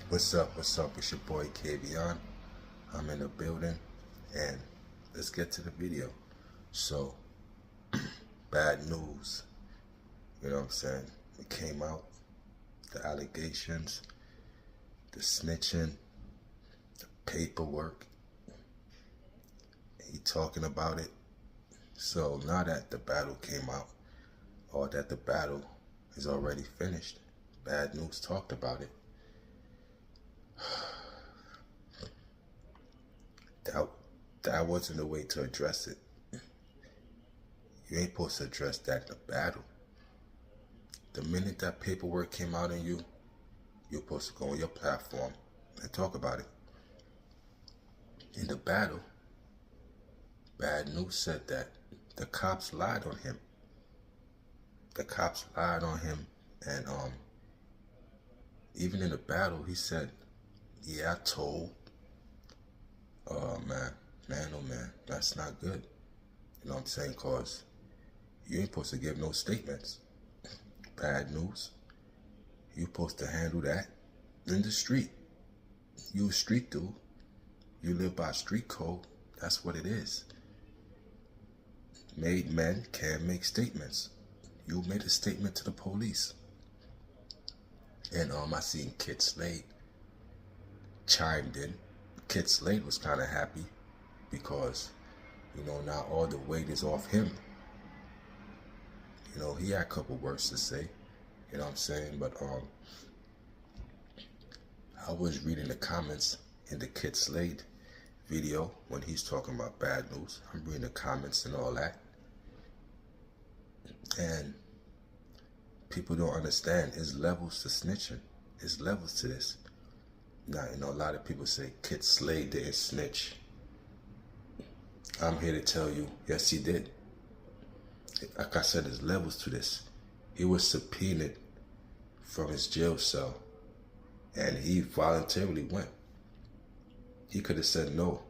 What's up? What's up? It's your boy KVon. I'm in the building, and let's get to the video. So, bad news. You know what I'm saying? It came out, the allegations, the snitching, the paperwork. He talking about it. So now that the battle came out, or that the battle is already finished, Bad News talked about it. That wasn't the way to address it. You ain't supposed to address that in a battle. The minute that paperwork came out on you, you're supposed to go on your platform and talk about it. In the battle, Bad News said that the cops lied on him. The cops lied on him, and even in the battle, he said, "Yeah, I told." Oh man, oh man, that's not good. You know what I'm saying? Cause you ain't supposed to give no statements. Bad News. You supposed to handle that in the street. You a street dude. You live by street code. That's what it is. Made men can't make statements. You made a statement to the police. And I seen Kid Slade chimed in. Kid Slade was kind of happy because, now all the weight is off him. He had a couple words to say, you know what I'm saying? But I was reading the comments in the Kid Slade video when he's talking about Bad News. I'm reading the comments and all that. And people don't understand, there's levels to snitching. There's levels to this. Now, a lot of people say Kid Slade didn't snitch. I'm here to tell you, yes, he did. Like I said, there's levels to this. He was subpoenaed from his jail cell, and he voluntarily went. He could have said, "No,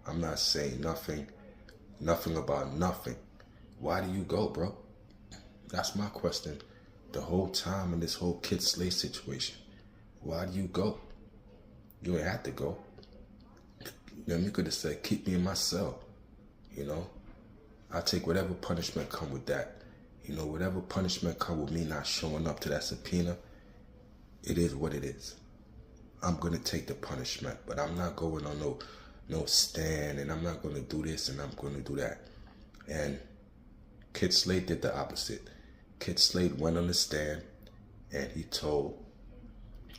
I'm not saying nothing about nothing." Why do you go, bro? That's my question. The whole time in this whole Kid Slade situation, why do you go? You ain't have to go. You could have said, "Keep me in my cell." I take whatever punishment come with that. Whatever punishment come with me not showing up to that subpoena, it is what it is. I'm going to take the punishment, but I'm not going on no stand, and I'm not going to do this, and I'm going to do that. And Kid Slade did the opposite. Kid Slade went on the stand, and he told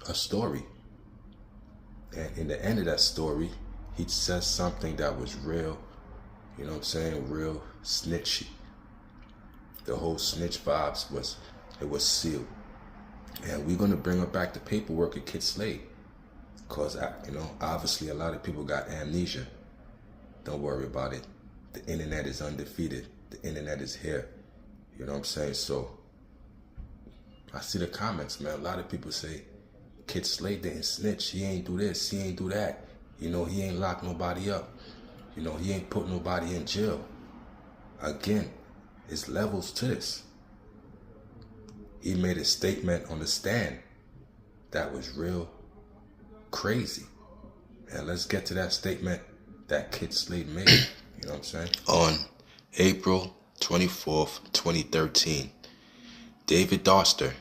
a story. And in the end of that story, he said something that was real, real snitchy. The whole snitch vibes was sealed. And we're going to bring up back the paperwork of Kid Slade. Because, obviously a lot of people got amnesia. Don't worry about it. The internet is undefeated. The internet is here. You know what I'm saying? So, I see the comments, man. A lot of people say, Kid Slade didn't snitch. He ain't do this. He ain't do that. He ain't locked nobody up. He ain't put nobody in jail. Again, there's levels to this. He made a statement on the stand that was real crazy. And let's get to that statement that Kid Slade made. You know what I'm saying? On April 24th, 2013, David Doster,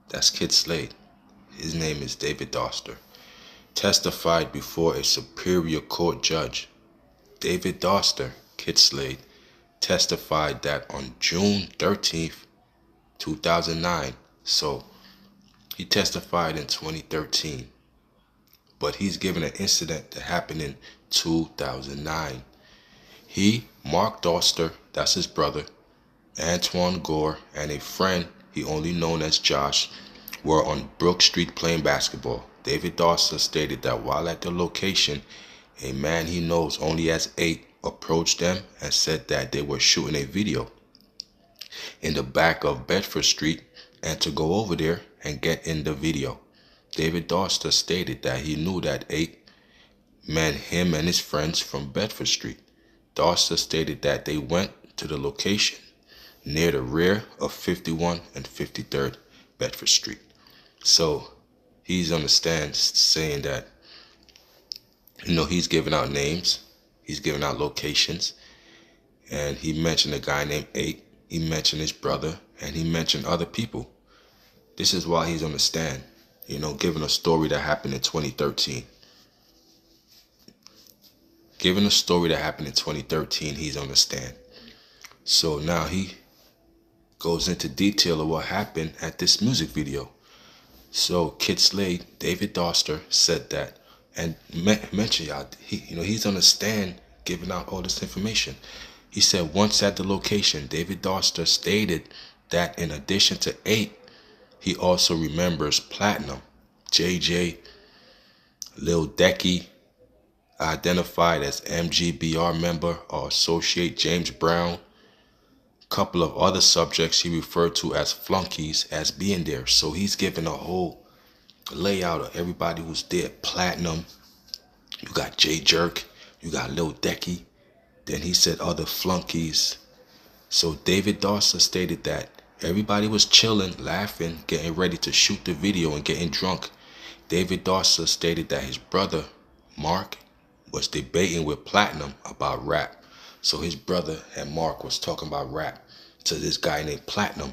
that's Kid Slade, his name is David Doster, testified before a superior court judge. David Doster, Kid Slade, testified that on June 13th, 2009, so he testified in 2013, but he's given an incident that happened in 2009. He, Mark Doster, that's his brother, Antoine Gore, and a friend he only known as Josh, were on Brook Street playing basketball. David Doster stated that while at the location, a man he knows only as 8 approached them and said that they were shooting a video in the back of Bedford Street and to go over there and get in the video. David Doster stated that he knew that 8 men, him and his friends, from Bedford Street. Doster stated that they went to the location near the rear of 51 and 53rd Bedford Street. So he's on the stand saying that, he's giving out names, he's giving out locations, and he mentioned a guy named 8, he mentioned his brother, and he mentioned other people. This is why he's on the stand, giving a story that happened in 2013. Given a story that happened in 2013, he's on the stand. So now he goes into detail of what happened at this music video. So Kid Slade, David Doster, said that, and mentioned y'all, he's on the stand giving out all this information. He said once at the location, David Doster stated that in addition to 8, he also remembers Platinum, JJ, Lil Decky, identified as MGBR member or associate James Brown, couple of other subjects he referred to as flunkies as being there. So he's giving a whole layout of everybody who's there. Platinum, you got J Jerk, you got Lil Decky, then he said other flunkies. So David Doster stated that everybody was chilling, laughing, getting ready to shoot the video and getting drunk. David Doster stated that his brother, Mark, was debating with Platinum about rap. So his brother and Mark was talking about rap to this guy named Platinum.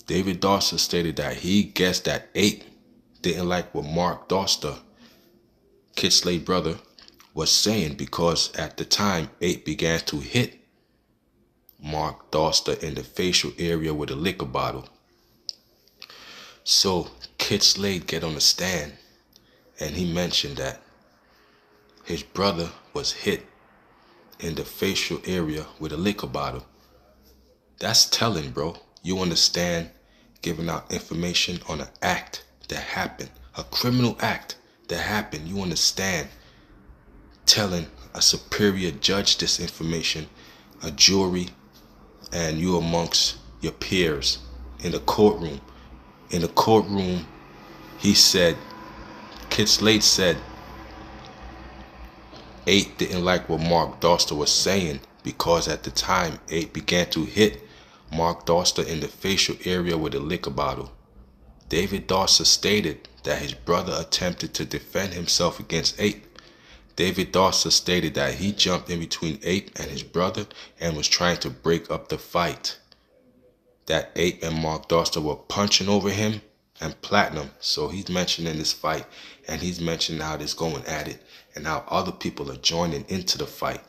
David Doster stated that he guessed that 8 didn't like what Mark Doster, Kid Slade brother, was saying, because at the time 8 began to hit Mark Doster in the facial area with a liquor bottle. So Kid Slade get on the stand and he mentioned that his brother was hit in the facial area with a liquor bottle. That's telling, bro. You understand, giving out information on an act that happened, a criminal act that happened. You understand, telling a superior judge this information, a jury, and you amongst your peers in the courtroom. In the courtroom, he said, Kid Slade said, 8 didn't like what Mark Doster was saying because at the time 8 began to hit Mark Doster in the facial area with a liquor bottle. David Doster stated that his brother attempted to defend himself against 8. David Doster stated that he jumped in between 8 and his brother and was trying to break up the fight. That 8 and Mark Doster were punching over him and Platinum. So he's mentioning this fight, and he's mentioning how they're going at it and how other people are joining into the fight.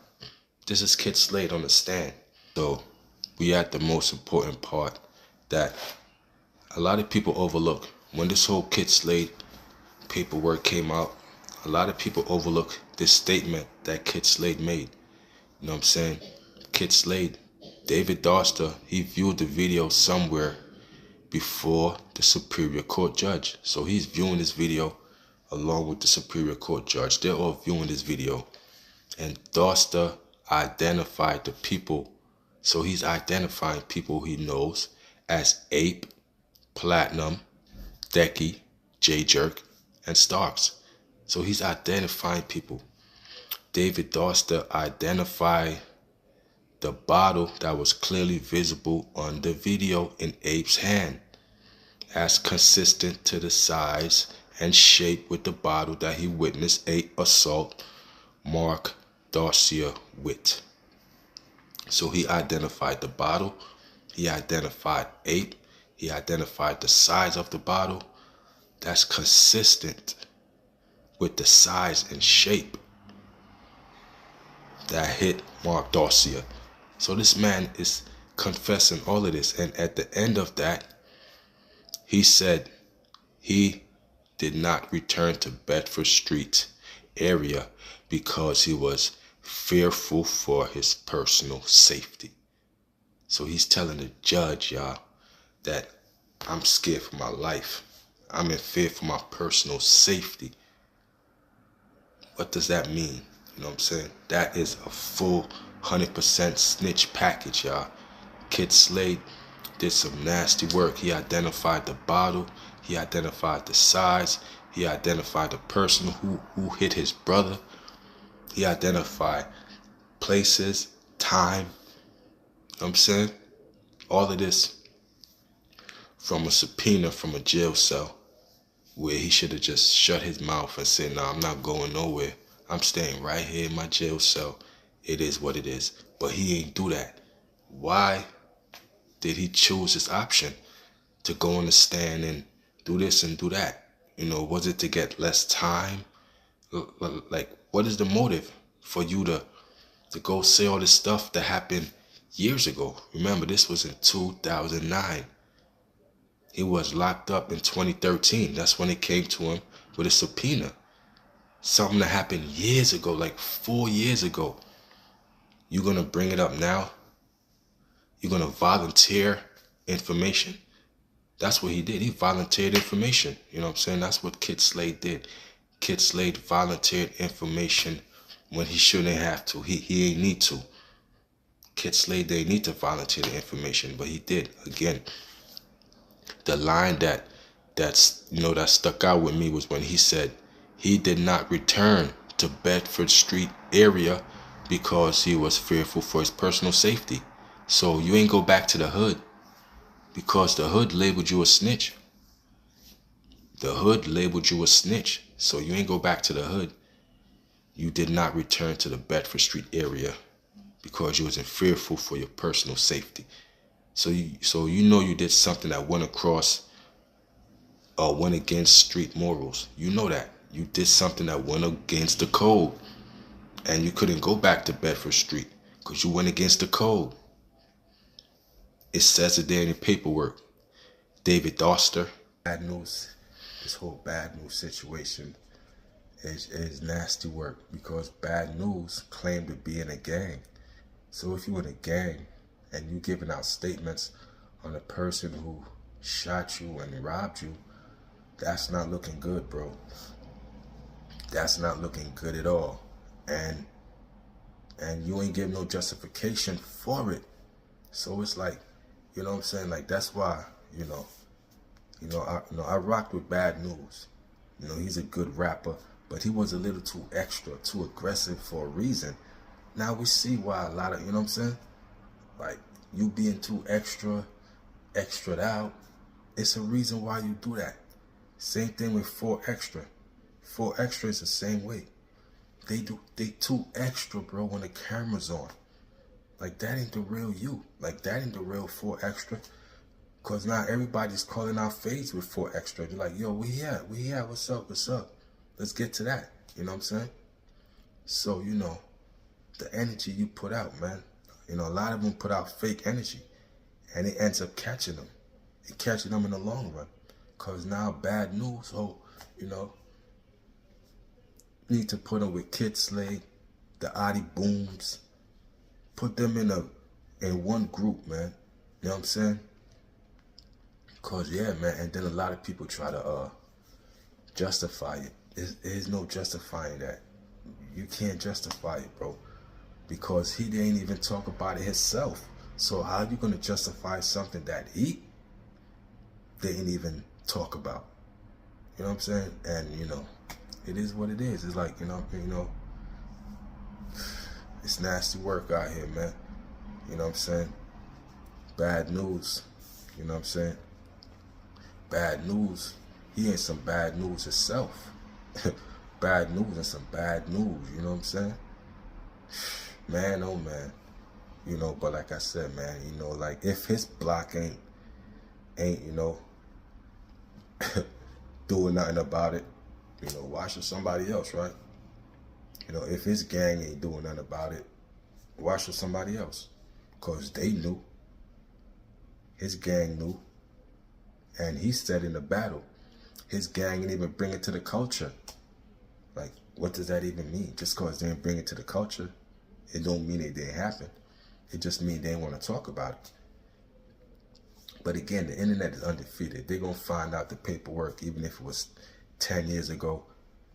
This is Kid Slade on the stand. So we at the most important part that a lot of people overlook. When this whole Kid Slade paperwork came out, a lot of people overlook this statement that Kid Slade made. You know what I'm saying? Kid Slade, David Doster, he viewed the video somewhere before the Superior Court judge. So he's viewing this video along with the Superior Court judge. They're all viewing this video. And Doster identified the people. So he's identifying people he knows as Ape, Platinum, Decky, J Jerk, and Starks. So he's identifying people. David Doster identified the bottle that was clearly visible on the video in Ape's hand as consistent to the size and shape with the bottle that he witnessed Ape assault Mark Doster with. So he identified the bottle, he identified Ape, he identified the size of the bottle that's consistent with the size and shape that hit Mark Doster. So this man is confessing all of this, and at the end of that, he said he did not return to Bedford Street area because he was fearful for his personal safety. So he's telling the judge, y'all, that I'm scared for my life. I'm in fear for my personal safety. What does that mean? You know what I'm saying? That is a full 100% snitch package, y'all. Kid Slade did some nasty work. He identified the bottle. He identified the size. He identified the person who hit his brother. He identified places, time. You know what I'm saying? All of this from a subpoena from a jail cell where he should have just shut his mouth and said, "No, I'm not going nowhere. I'm staying right here in my jail cell. It is what it is." But he ain't do that. Why did he choose this option to go on the stand and do this and do that? Was it to get less time? Like, what is the motive for you to go say all this stuff that happened years ago? Remember, this was in 2009. He was locked up in 2013. That's when it came to him with a subpoena. Something that happened years ago, like 4 years ago. You're going to bring it up now? You're going to volunteer information? That's what he did. He volunteered information. You know what I'm saying? That's what Kid Slade did. Kid Slade volunteered information when he shouldn't have to. He ain't need to. Kid Slade didn't need to volunteer the information, but he did. Again, the line that stuck out with me was when he said he did not return to Bedford Street area because he was fearful for his personal safety. So you ain't go back to the hood because the hood labeled you a snitch. The hood labeled you a snitch. So you ain't go back to the hood. You did not return to the Bedford Street area because you wasn't fearful for your personal safety. So you did something that went against street morals. You know that. You did something that went against the code. And you couldn't go back to Bedford Street because you went against the code. It says it there in the paperwork. David Doster. Bad news. This whole bad news situation is nasty work because bad news claimed to be in a gang. So if you're in a gang and you giving out statements on a person who shot you and robbed you, that's not looking good, bro. That's not looking good at all. And you ain't giving no justification for it. So it's like, you know what I'm saying? Like, that's why, I rocked with Bad News. He's a good rapper, but he was a little too extra, too aggressive for a reason. Now we see why a lot of, you know what I'm saying? Like, you being too extra'd out, it's a reason why you do that. Same thing with 4Extra. 4Extra is the same way. They too extra, bro, when the camera's on. Like, that ain't the real you. Like, that ain't the real 4Extra. Because now everybody's calling out fades with 4Extra. They're like, yo, we here, what's up? Let's get to that. You know what I'm saying? So, the energy you put out, man. A lot of them put out fake energy. And it ends up catching them. It catching them in the long run. Because now Bad News, need to put them with Kid Slade, the Adi Booms. Put them in one group, man. You know what I'm saying? Because, yeah, man. And then a lot of people try to justify it. There's no justifying that. You can't justify it, bro. Because he didn't even talk about it himself. So how are you going to justify something that he didn't even talk about? You know what I'm saying? And, it is what it is. It's like, it's nasty work out here, man. You know what I'm saying? Bad News. You know what I'm saying? Bad News. He ain't some bad news himself. Bad News and some bad news. You know what I'm saying? Man, oh man. But like I said, man, like if his block ain't doing nothing about it, why should somebody else, right? If his gang ain't doing nothing about it, why should somebody else? Because they knew. His gang knew. And he said in the battle, his gang didn't even bring it to the culture. Like, what does that even mean? Just because they didn't bring it to the culture, it don't mean it didn't happen. It just means they didn't want to talk about it. But again, the internet is undefeated. They're going to find out the paperwork, even if it was 10 years ago,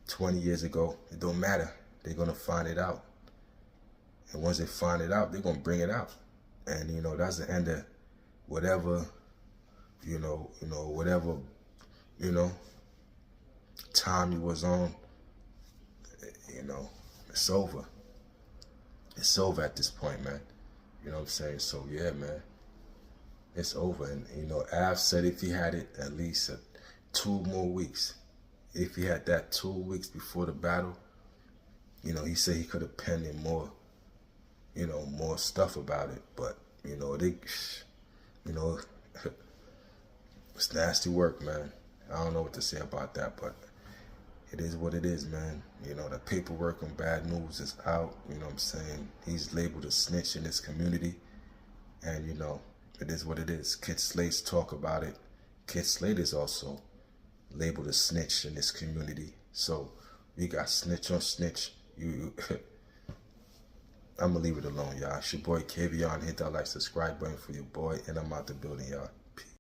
20 years ago. It don't matter. They're going to find it out. And once they find it out, they're going to bring it out. And, that's the end of whatever, whatever, time you was on, it's over. It's over at this point, man. You know what I'm saying? So, yeah, man. It's over. And, Av said if he had it at least 2 more weeks, if he had that 2 weeks before the battle, you know, he said he could have penned in more, you know, more stuff about it. But, you know, you know, it's nasty work, man. I don't know what to say about that, but it is what it is, man. You know, the paperwork on Bad News is out. You know what I'm saying? He's labeled a snitch in this community. And, you know, it is what it is. Kid Slade's talk about it. Kid Slade is also labeled a snitch in this community. So we got snitch on snitch. I'm going to leave it alone, y'all. It's your boy Kavion. Hit that like, subscribe button for your boy. And I'm out the building, y'all.